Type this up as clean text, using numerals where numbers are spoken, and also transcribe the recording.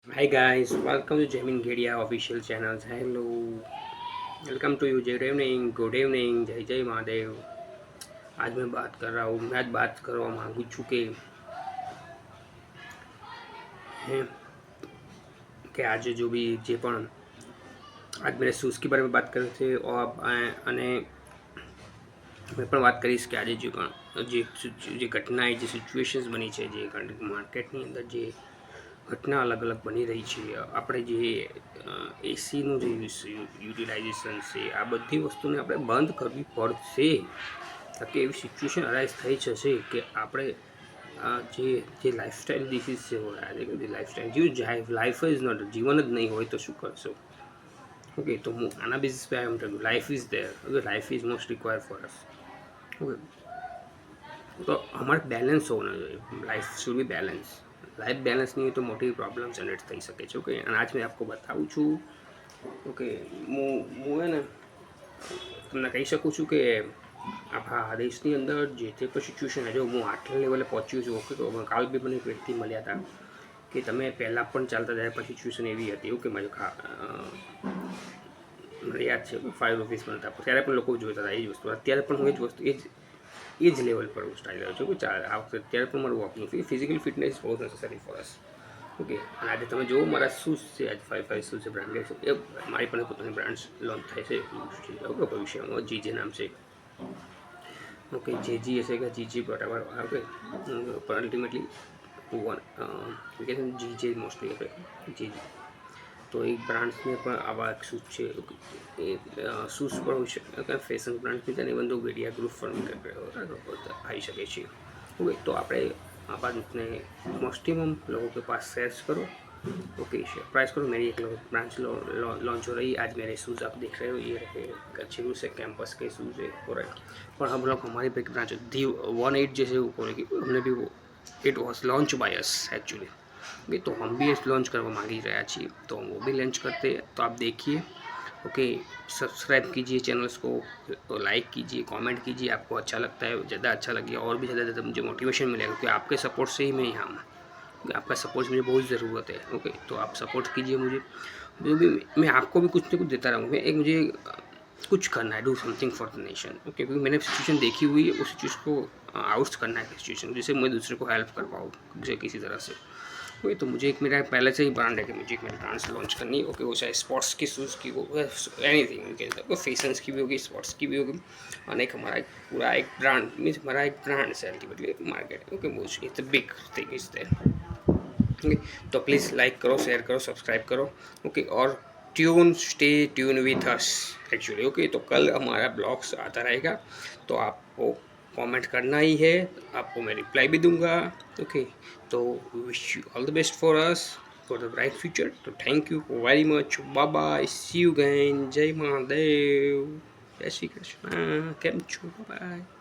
Hi guys, welcome to Jamin Gedia official channels. Hello, welcome to you. Good evening, जय जय महादेव। आज मैं बात कर रहा हूँ, मैं आज बात करवा मांगू છું हैं कि आज जो भी जे पण आज मेरे शूज़ के बारे में बात કરી છે અને મેં પણ વાત કરીશ કે આજે જે ઘટના જે સિચ્યુએશન્સ બની છે જે માર્કેટની અંદર જે ઘટના અલગ અલગ બની રહી છે આપણે જે એસીનું જે યુટિલાઇઝેશન છે આ બધી વસ્તુને આપણે બંધ કરવી પડશે કે એવી સિચ્યુએશન અરાઇઝ થઈ જશે કે આપણે જે જે લાઈફસ્ટાઈલ ડિસીઝ છે આજે લાઈફસ્ટાઈલ જે લાઈફ જ નોટ જીવન જ નહીં હોય તો શું કરશો ઓકે તો હું આના basis pay I M telling life is there okay life is most required for us okay तो हमारे बैलेंस होना चाहिए life should be balance life balance नहीं है तो मोटी प्रॉब्लम जनरेट થઈ શકે છે ઓકે અને આજ મેં આપકો બતાવું છું ઓકે હું હે ને તમને કહી શકું છું કે આપણા દેશની અંદર જે તે પણ સિચ્યુએશન જો હું આટલા લેવલે પહોંચ્યું છું ઓકે તો કાલ બી મને એક વ્યક્તિ મળ્યા હતા કે તમે પહેલાં પણ ચાલતા ત્યારે પણ સિચ્યુએશન એવી હતી ઓકે મને યાદ છે ₹5 પણ હતા ત્યારે પણ લોકો જોતા હતા એ જ વસ્તુ અત્યારે પણ હું એ જ વસ્તુ એ જ લેવલ પર હું સ્ટાઇલ રહ્યો છું કે આ વખતે અત્યારે પણ મારું વોકિંગ ફિઝિકલ ફિટનેસ બહુ નેસેસરી ફોર અસ ઓકે અને આજે તમે જુઓ મારા શૂઝ છે આજે 5 શૂઝ છે બ્રાન્ડેડ છે એ મારી પણ પોતાની બ્રાન્ડ્સ લોન્ચ થાય છે ઓકે ભવિષ્યમાં જીજે નામ છે ઓકે જેજી હશે કે જીજી વોટેવર ઓકે પણ અલ્ટિમેટલી વન જીજે મોસ્ટલી આપણે જીજી તો એક બ્રાન્ડ્સને પણ આવા એક શૂઝ છે એ શૂઝ પણ હોઈ શકે ફેશન બ્રાન્ડ્સની તેની બંધુ મીડિયા ગ્રુપ પણ આવી શકે છે ઓકે તો આપણે આ બાતને मैक्सिमम लोगों के पास शेयर करो ओके प्राइस करो मेरी एक ब्रांच लॉन्च हो रही है आज मेरे शूज़ आप देख रहे हो ये रहे गच्छी से कैंपस के शूज़ है हो रहे पर हम लोग हमारी भी ब्रांच दी 1-8 जैसे वो खोलेगी हमने भी वो it was launch by us actually ये तो हम भी लॉन्च करवा मांग रहा चाहिए तो हम वो भी लॉन्च करते हैं तो आप देखिए ओके सब्सक्राइब कीजिए चैनल्स को तो लाइक कीजिए कमेंट कीजिए आपको अच्छा लगता है ज़्यादा अच्छा लगे और भी ज़्यादा मुझे मोटिवेशन मिलेगा क्योंकि आपके सपोर्ट से ही मैं यहाँ हूँ आपका सपोर्ट मुझे बहुत ज़रूरत है ओके तो आप सपोर्ट कीजिए मुझे जो भी मैं आपको भी कुछ ना कुछ देता रहूँगा एक मुझे कुछ करना है do something for the nation okay क्योंकि मैंने सिचुएशन देखी हुई है उस सिचुएशन को आउट्स करना है सिचुएशन जिससे मैं दूसरे को हेल्प कर पाऊँ किसी तरह से वही तो मुझे एक मेरा पहले से ही ब्रांड है कि मुझे एक मेरी ब्रांड्स लॉन्च करनी है ओके वो चाहे स्पोर्ट्स की शूज़ की हो एनीथिंग फैशंस की भी होगी स्पोर्ट्स की भी होगी और एक हमारा पूरा एक ब्रांड मीन्स हमारा एक ब्रांड है अल्टीमेटली मार्केट ओके वो it's a big thing is there okay तो प्लीज़ लाइक करो शेयर करो सब्सक्राइब करो ओके और stay tune with us actually okay तो कल हमारा ब्लॉग्स आता रहेगा तो आपको कमेंट करना ही है आपको मैं रिप्लाई भी दूंगा ओके तो wish you all the best for us for the bright future तो thank you very much bye bye see you again जय महादेव जय श्री कृष्ण केम छो बाय